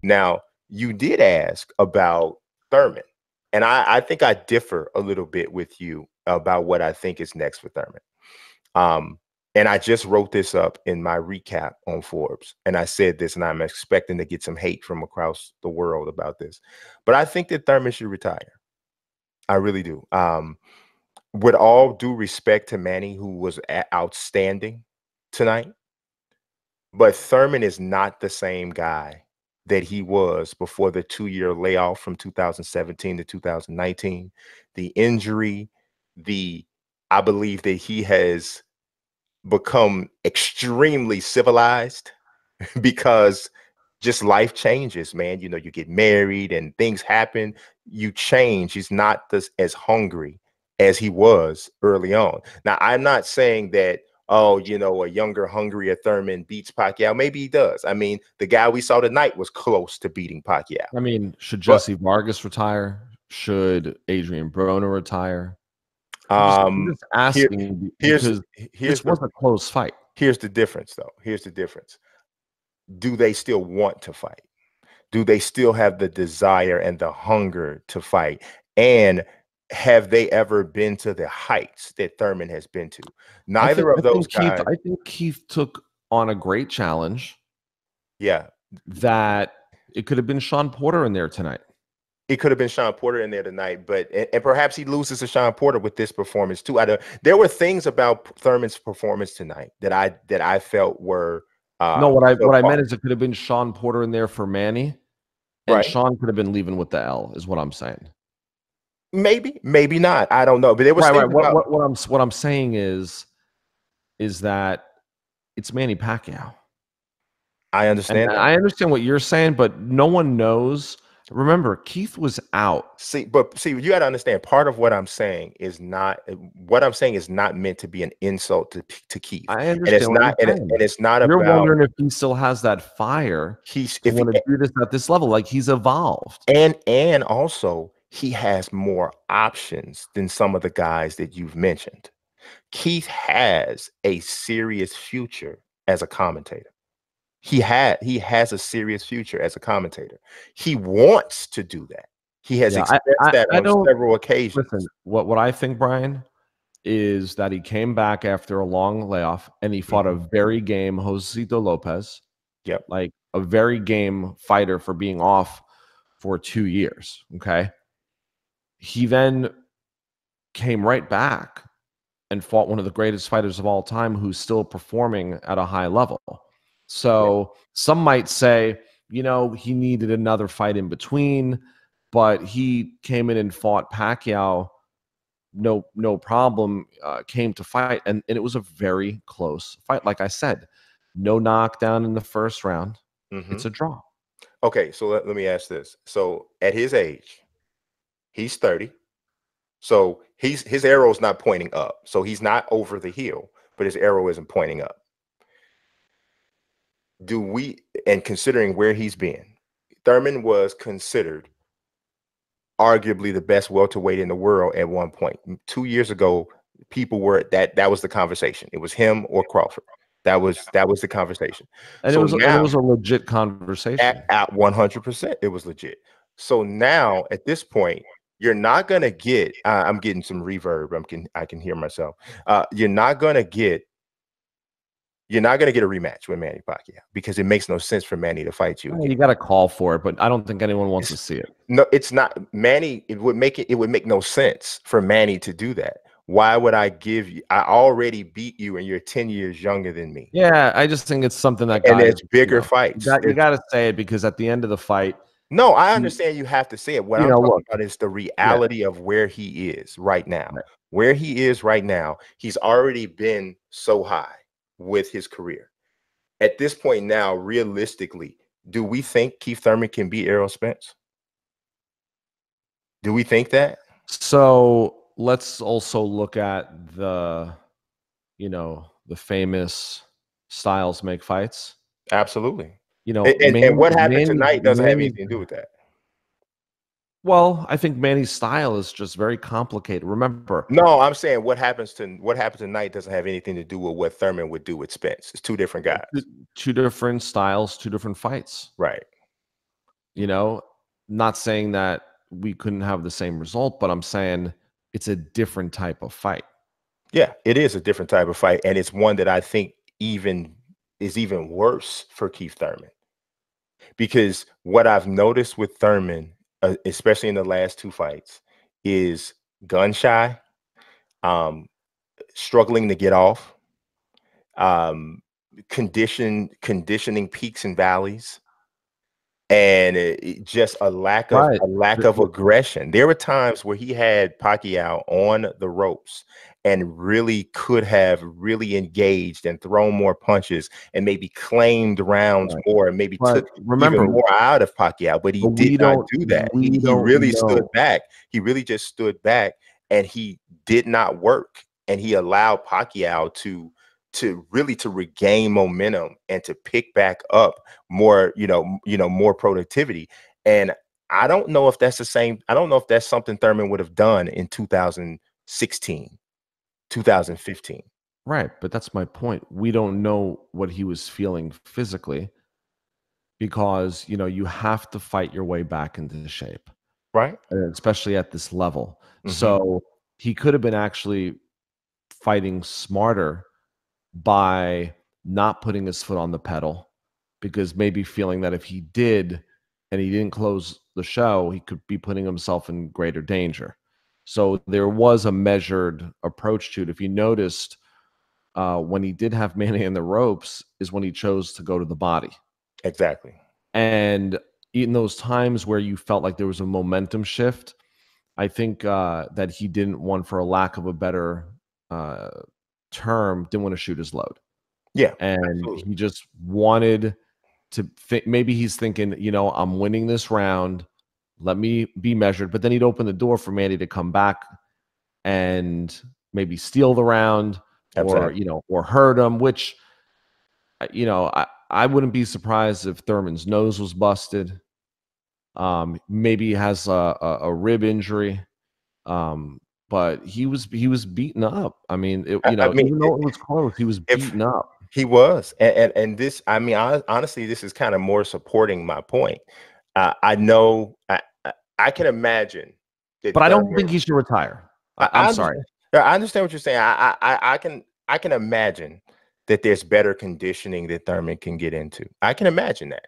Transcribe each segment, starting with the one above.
Now, you did ask about Thurman, and I think I differ a little bit with you about what I think is next for Thurman. And I just wrote this up in my recap on Forbes, and I said this, and I'm expecting to get some hate from across the world about this, but I think that Thurman should retire. I really do. With all due respect to Manny, who was outstanding tonight, but Thurman is not the same guy that he was before the 2-year layoff from 2017 to 2019. The injury, I believe that he has become extremely civilized because just life changes, man. You know, you get married and things happen, you change. He's not as hungry as he was early on. Now, I'm not saying that, oh, you know, a younger, hungrier Thurman beats Pacquiao. Maybe he does. I mean, the guy we saw tonight was close to beating Pacquiao. I mean, should Jesse Vargas retire? Should Adrian Broner retire? I'm just asking because this was a close fight. Here's the difference, though. Here's the difference. Do they still want to fight? Do they still have the desire and the hunger to fight? And have they ever been to the heights that Thurman has been to? Neither of those guys. I think Keith took on a great challenge. Yeah. That it could have been Sean Porter in there tonight. It could have been Sean Porter in there tonight, but and perhaps he loses to Sean Porter with this performance too. There were things about Thurman's performance tonight that I felt were no. What I meant is it could have been Sean Porter in there for Manny, and right. Sean could have been leaving with the L. Is what I'm saying. Maybe not. I don't know. But there was right. What I'm saying is that it's Manny Pacquiao. I understand. I understand what you're saying, but no one knows. Remember, Keith was out. See, you got to understand. Part of what I'm saying is not meant to be an insult to Keith. I understand. And it's not You're about. Wondering if he still has that fire. If he want to do this at this level, like he's evolved. And also he has more options than some of the guys that you've mentioned. Keith has a serious future as a commentator. He has a serious future as a commentator. He wants to do that. He has expressed that on several occasions. Listen, what I think, Brian, is that he came back after a long layoff and he fought a very game Josito Lopez. Yep. Like a very game fighter for being off for 2 years. Okay. He then came right back and fought one of the greatest fighters of all time who's still performing at a high level. So some might say, you know, he needed another fight in between, but he came in and fought Pacquiao, no problem, came to fight, and it was a very close fight. Like I said, no knockdown in the first round. It's a draw. Okay, so let me ask this. So at his age, he's 30. So his arrow's not pointing up. So he's not over the hill, but his arrow isn't pointing up. And considering where he's been, Thurman was considered arguably the best welterweight in the world at one point. 2 years ago, people were that was the conversation. It was him or Crawford. That was the conversation. And so it was a legit conversation. At 100%, it was legit. So now at this point, you're not gonna get. I'm getting some reverb. I can hear myself. You're not gonna get a rematch with Manny Pacquiao because it makes no sense for Manny to fight you. You got to call for it, but I don't think anyone wants to see it. No, it's not Manny. It would make no sense for Manny to do that. Why would I give you? I already beat you, and you're 10 years younger than me. Yeah, I just think it's something that. And it's bigger fights. You got to say it because at the end of the fight. No, I understand you have to say it. What I'm talking about is the reality of where he is right now. Right. Where he is right now, he's already been so high with his career. At this point now, realistically, do we think Keith Thurman can beat Errol Spence? Do we think that? So let's also look at the famous styles make fights. Absolutely. And what happened tonight doesn't have anything to do with that. Well, I think Manny's style is just very complicated. Remember, no, I'm saying what happened tonight doesn't have anything to do with what Thurman would do with Spence. It's two different guys, two different styles, two different fights. Right. You know, not saying that we couldn't have the same result, but I'm saying it's a different type of fight. Yeah, it is a different type of fight, and it's one that I think even is even worse for Keith Thurman. Because what I've noticed with Thurman, especially in the last two fights, is gun shy, um, struggling to get off, um, conditioning peaks and valleys, and just Right. a lack of aggression. There were times where he had Pacquiao on the ropes and really could have really engaged and thrown more punches and maybe claimed rounds Right. more and maybe But took even remember, more out of Pacquiao, but he but did not do that. we He don't really stood know. back. He really just stood back, and he did not work, and he allowed Pacquiao to really to regain momentum and to pick back up more, more productivity. And I don't know if that's the same. I don't know if that's something Thurman would have done in 2016, 2015. Right, but that's my point. We don't know what he was feeling physically because, you have to fight your way back into shape, Right. especially at this level. Hmm. So he could have been actually fighting smarter by not putting his foot on the pedal because maybe feeling that if he did and he didn't close the show, he could be putting himself in greater danger. So there was a measured approach to it. If you noticed, when he did have Manny in the ropes, is when he chose to go to the body. Exactly. And in those times where you felt like there was a momentum shift, I think that he didn't want, for a lack of a better uh, term, didn't want to shoot his load. Yeah. And Absolutely. he just wanted to think, maybe he's thinking, I'm winning this round. Let me be measured. But then he'd open the door for Manny to come back and maybe steal the round or, Exactly. or hurt him, which, I wouldn't be surprised if Thurman's nose was busted. Maybe he has a rib injury. Um, but he was beaten up. I mean, I mean, even though it was close, he was if beaten up. he was, and this, I mean, honestly, this is kind of more supporting my point. I know, I can imagine that But I don't think Thurman. he should retire. I'm I sorry. understand. I understand what you're saying. I can imagine that there's better conditioning that Thurman can get into. I can imagine that,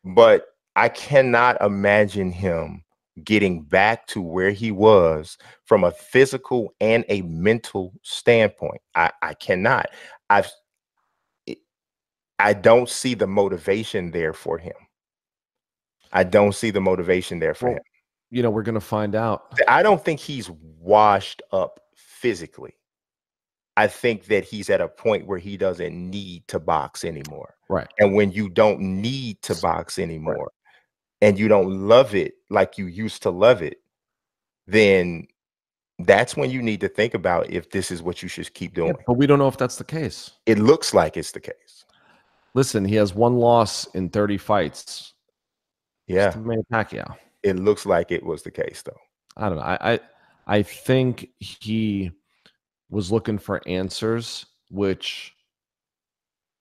but I cannot imagine him getting back to where he was from a physical and a mental standpoint. I cannot. I've I don't see the motivation there for him. I don't see the motivation there for him. Well, we're gonna find out. I don't think he's washed up physically. I think that he's at a point where he doesn't need to box anymore. Right. And when you don't need to box Right. anymore and you don't love it like you used to love it, then that's when you need to think about if this is what you should keep Yeah, doing. but we don't know if that's the case. It looks like it's the case. Listen, he has one loss in 30 fights. It's Yeah, to Manny Pacquiao. it looks like it was the case though. I don't know. I think he was looking for answers, which,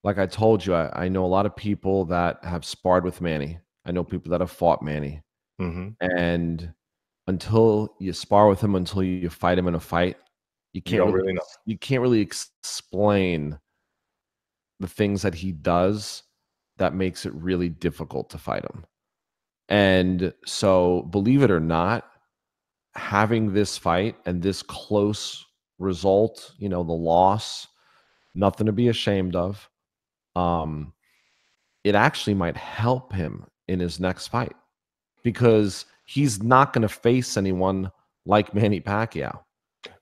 like I told you, I know a lot of people that have sparred with Manny. I know people that have fought Manny. Mhm. And until you spar with him, until you fight him in a fight, you You can't don't really really know. you can't really explain the things that he does that makes it really difficult to fight him. And so, believe it or not, having this fight and this close result, the loss, nothing to be ashamed of. Um, it actually might help him in his next fight because he's not going to face anyone like Manny Pacquiao.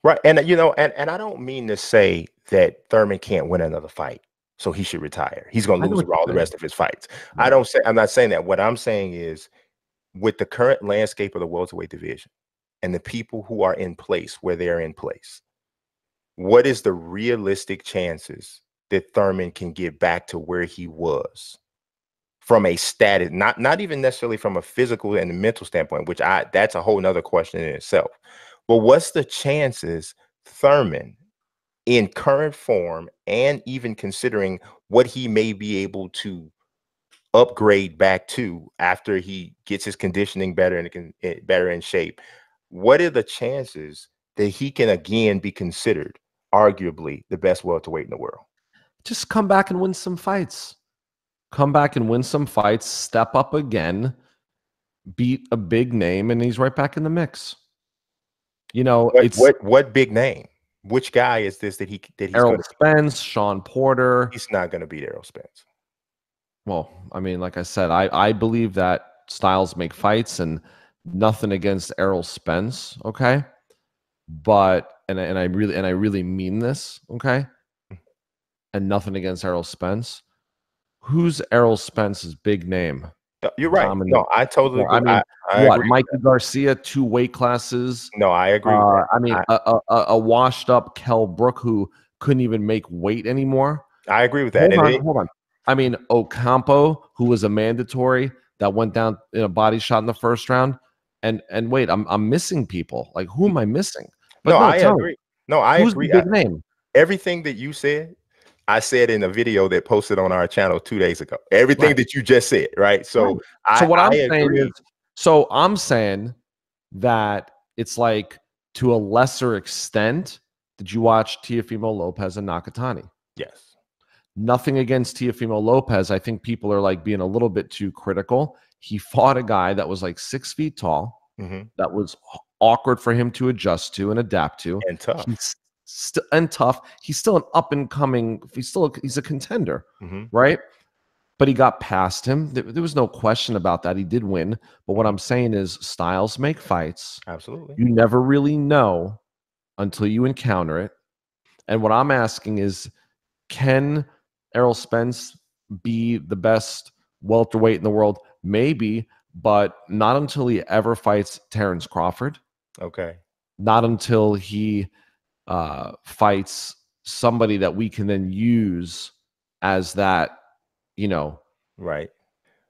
Right, and, and I don't mean to say that Thurman can't win another fight, so he should retire. He's gonna I know lose what all the you're saying. rest of his fights. Right. I'm not saying that. What I'm saying is, with the current landscape of the welterweight division and the people who are in place where they're in place, what is the realistic chances that Thurman can get back to where he was from a status, not even necessarily from a physical and a mental standpoint, which that's a whole nother question in itself. But what's the chances Thurman in current form and even considering what he may be able to upgrade back to after he gets his conditioning better and better in shape? What are the chances that he can again be considered arguably the best welterweight in the world? Just come back and win some fights. Come back and win some fights, step up again, beat a big name, and he's right back in the mix. You know, it's What big name? Which guy is this that he's Errol going to beat? Spence, Sean Porter. He's not going to beat Errol Spence. Well, I mean, like I said, I believe that styles make fights, and nothing against Errol Spence, okay? But and I really mean this, okay? And nothing against Errol Spence. Who's Errol Spence's big name? You're right. Dominant. No, I totally I agree. mean, I what? agree with Mikey Garcia, 2 weight classes. that. No, I agree with that. I mean, a washed up Kell Brook who couldn't even make weight anymore. I agree with that. Hold And on, hold on. I mean, Ocampo, who was a mandatory that went down in a body shot in the first round. And wait, I'm missing people. Like, who am I missing? But no, no, I tell me, agree. No, I who's the agree. big name? Everything that you said, I said in a video that posted on our channel 2 days ago. Everything Right. that you just said, right? Right. So So what I I'm saying is, agree. so I'm saying that it's like to a lesser extent. Did you watch Teofimo Lopez and Nakatani? Yes. Nothing against Teofimo Lopez. I think people are like being a little bit too critical. He fought a guy that was like 6 feet tall. Mm-hmm. That was awkward for him to adjust to and adapt to. And tough. He's and tough. He's still an up and coming. He's a contender, Mm-hmm. right? But he got past him. There was no question about that. He did win. But what I'm saying is, styles make fights. Absolutely. You never really know until you encounter it. And what I'm asking is, can Errol Spence be the best welterweight in the world? Maybe, but not until he ever fights Terrence Crawford. Okay. Not until he fights somebody that we can then use as that, you know, Right.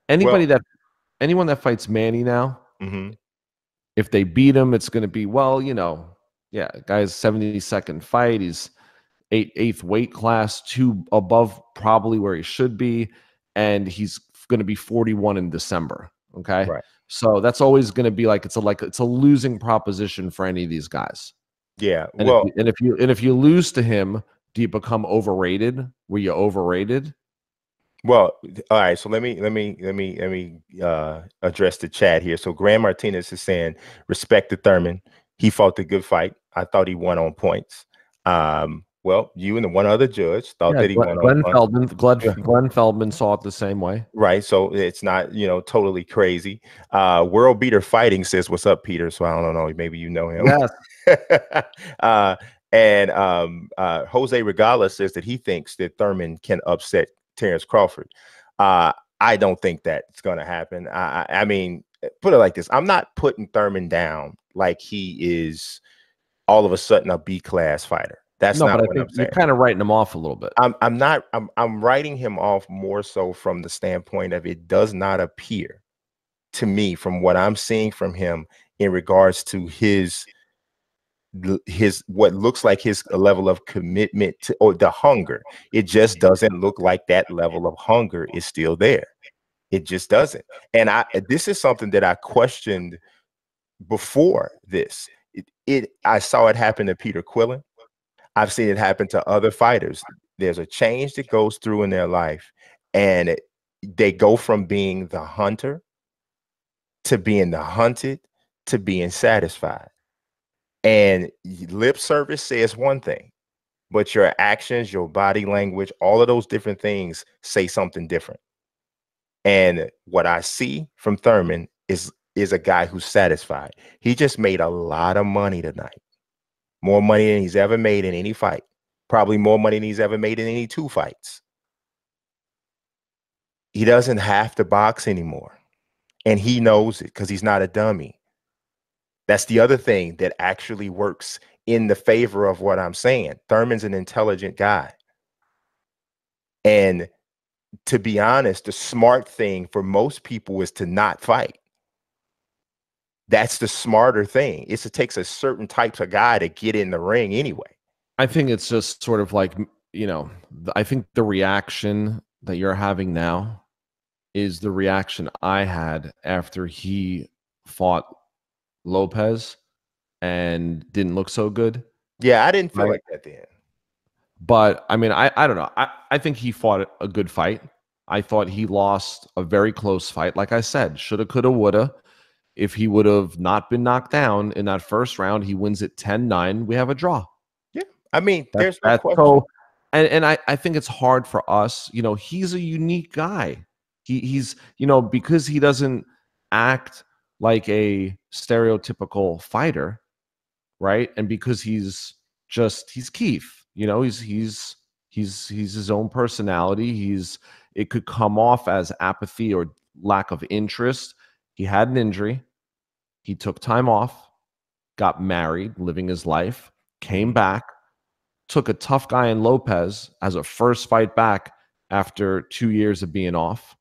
anyone Well, that fights Manny now, mm-hmm. if they beat him, it's going to be, well, yeah, guy's 72nd fight. He's eighth weight class, 2 above probably where he should be, and he's going to be 41 in December. Okay, Right. so that's always going to be like it's a losing proposition for any of these guys. Yeah. And Well, if you lose to him, do you become overrated? Were you overrated? Well, all right. So let me address the chat here. So Graham Martinez is saying respect to Thurman. He fought a good fight. I thought he won on points. Well, you and the one other judge thought Yeah, that he won on points. Glenn Feldman saw it the same way. Right. So it's not, totally crazy. World Beater Fighting says, "What's up, Peter?" So I don't know. Maybe you know him. Yes. And Jose Regala says that he thinks that Thurman can upset Terrence Crawford. I don't think that's going to happen. I mean, put it like this: I'm not putting Thurman down like he is all of a sudden a B class fighter. That's No, not but I what think I'm you're saying. kind of writing him off a little bit. I'm not. I'm writing him off more so from the standpoint of it does not appear to me from what I'm seeing from him in regards to his what looks like his level of commitment to, or the hunger. It just doesn't look like that level of hunger is still there. It just doesn't. And this is something that I questioned before this. I saw it happen to Peter Quillen. I've seen it happen to other fighters. There's a change that goes through in their life, and they go from being the hunter to being the hunted to being satisfied. And lip service says one thing, but your actions, your body language, all of those different things say something different. And what I see from Thurman is a guy who's satisfied. He just made a lot of money tonight. More money than he's ever made in any fight. Probably more money than he's ever made in any 2 fights. He doesn't have to box anymore. And he knows it because he's not a dummy. That's the other thing that actually works in the favor of what I'm saying. Thurman's an intelligent guy. And to be honest, the smart thing for most people is to not fight. That's the smarter thing. It takes a certain type of guy to get in the ring anyway. I think it's just sort of like, I think the reaction that you're having now is the reaction I had after he fought Lopez and didn't look so good, Yeah, I didn't feel right? like that then. But I mean, I don't know. I think he fought a good fight. I thought he lost a very close fight. Like I said, shoulda, coulda, woulda. If he would have not been knocked down in that first round, he wins it 10-9. We have a draw. Yeah, I mean, That there's no that's question. so and I think it's hard for us, he's a unique guy. He's, because he doesn't act like a stereotypical fighter, right? And because he's Keith, he's his own personality. It could come off as apathy or lack of interest. He had an injury. He took time off, got married, living his life, came Mhm. back, took a tough guy in Lopez as a first fight back after 2 years of being off,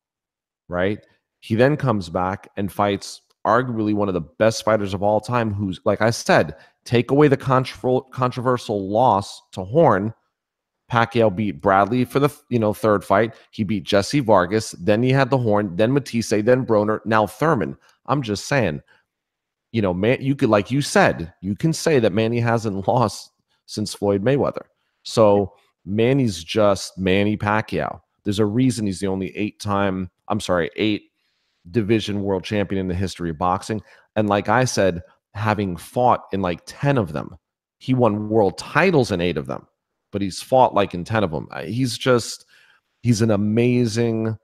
right? He then comes back and fights arguably one of the best fighters of all time, who's, like I said, take away the controversial loss to Horn. Pacquiao beat Bradley for the third fight. He beat Jesse Vargas. Then he had the Horn. Then Matisse. Then Broner. Now Thurman. I'm just saying, man, you could, like you said, you can say that Manny hasn't lost since Floyd Mayweather. So Manny's just Manny Pacquiao. There's a reason he's the only eight division world champion in the history of boxing. And like I said, having fought in like 10 of them, he won world titles in 8 of them, but he's fought like in 10 of them. He's an amazing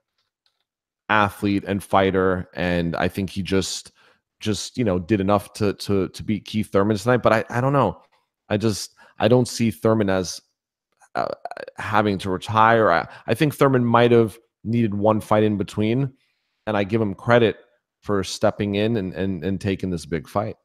athlete and fighter, and I think he just did enough to beat Keith Thurman tonight. But I don't know. I don't see Thurman as uh, having to retire. I think Thurman might have needed one fight in between, and I give him credit for stepping in and taking this big fight.